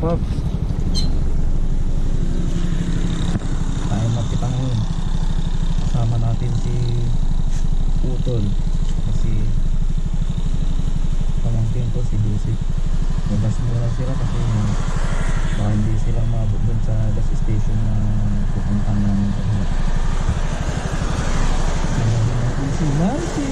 paps. Tayo makita ngayon. Kasama natin si Utol. Kasi pamangkin ko si Busik. Labas muna sila kasi baka hindi sila maabot dun sa gas station na pupuntahan namin. Si Nancy.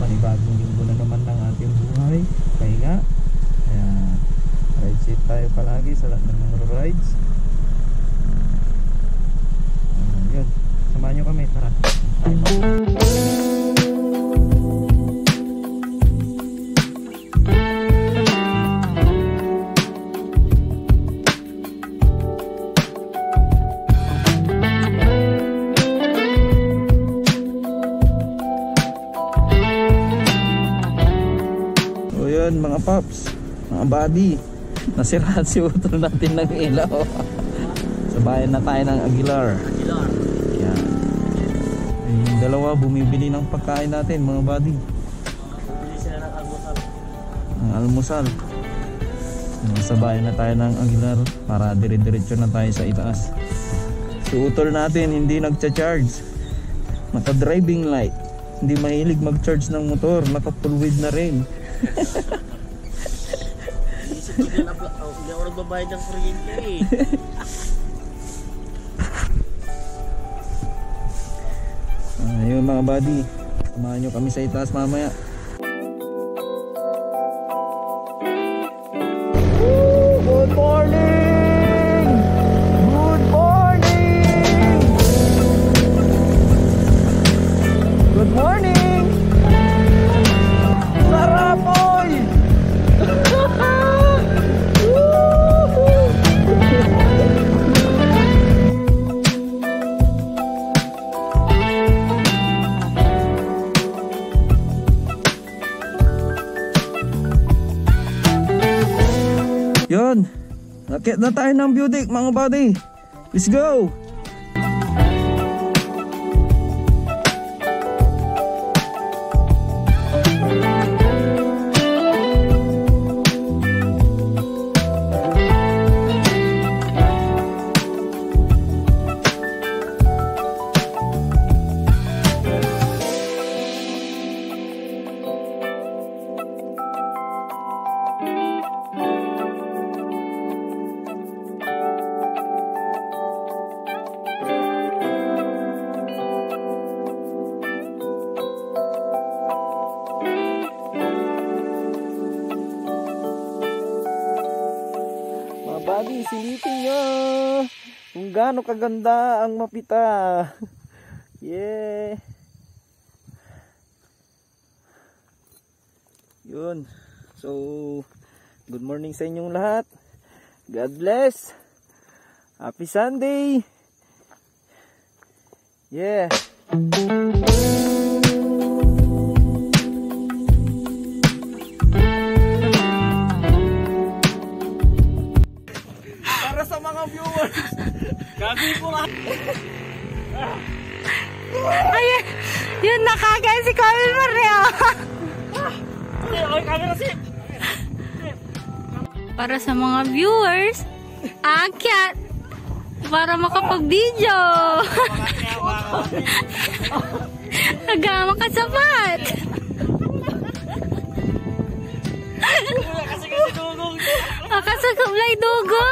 Panibagong linggo na naman ng ating buhay. Kaya ride safe tayo palagi sa lahat ng mga rides. Yun, samahan nyo kami, tara. Mga paps, mga buddy, nasiraan si Utol natin ng ilaw. Sabayan na tayo ng Aguilar. Yan. Yung dalawa bumibili ng pagkain natin, mga buddy. Bumibili sila ng almusal. Ang almusal. Sabayan na tayo ng Aguilar para dire-diretso na tayo sa itaas. Si Utol natin hindi nagcha-charge. Naka-driving light. Hindi mahilig mag-charge ng motor, naka-full width na rin. Hindi ako nagbabayad ng kuryente eh. Ayun mga buddy, samahan nyo kami sa itaas mamaya. Good morning! Good morning! Good morning! Sarapoy! Yun, nakit na tayo ng beauty mga buddy. Let's go! Buddy, silipin nyo kung gaano kaganda ang Mapita. Yeah. Yun. So, good morning sa inyong lahat. God bless. Happy Sunday. Yeah. Sa mga viewers. Gabi po lang. Ayun, yun nakagay si Camel Maria. Para sa mga viewers, akyat para makapag-video. Nagama ka sapat. Akasagulay dugo.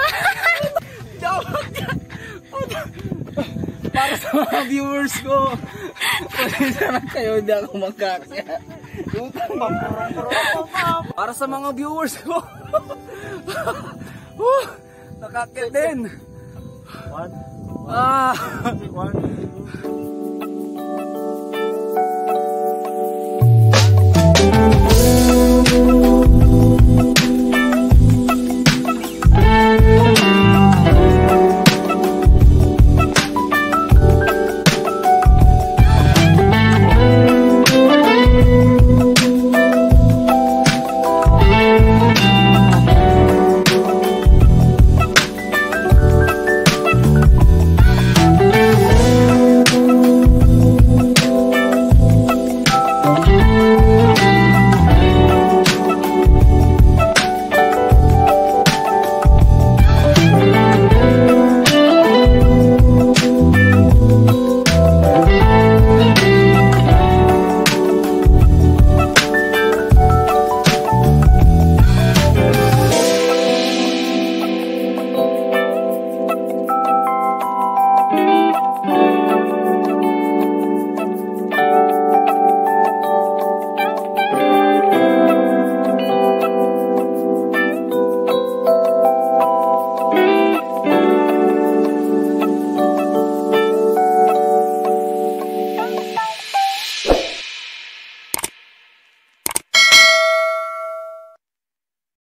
Para sa mga viewers ko, pasensya na kayo, hindi ako magkakya. Para sa mga viewers ko, nakakya din. One.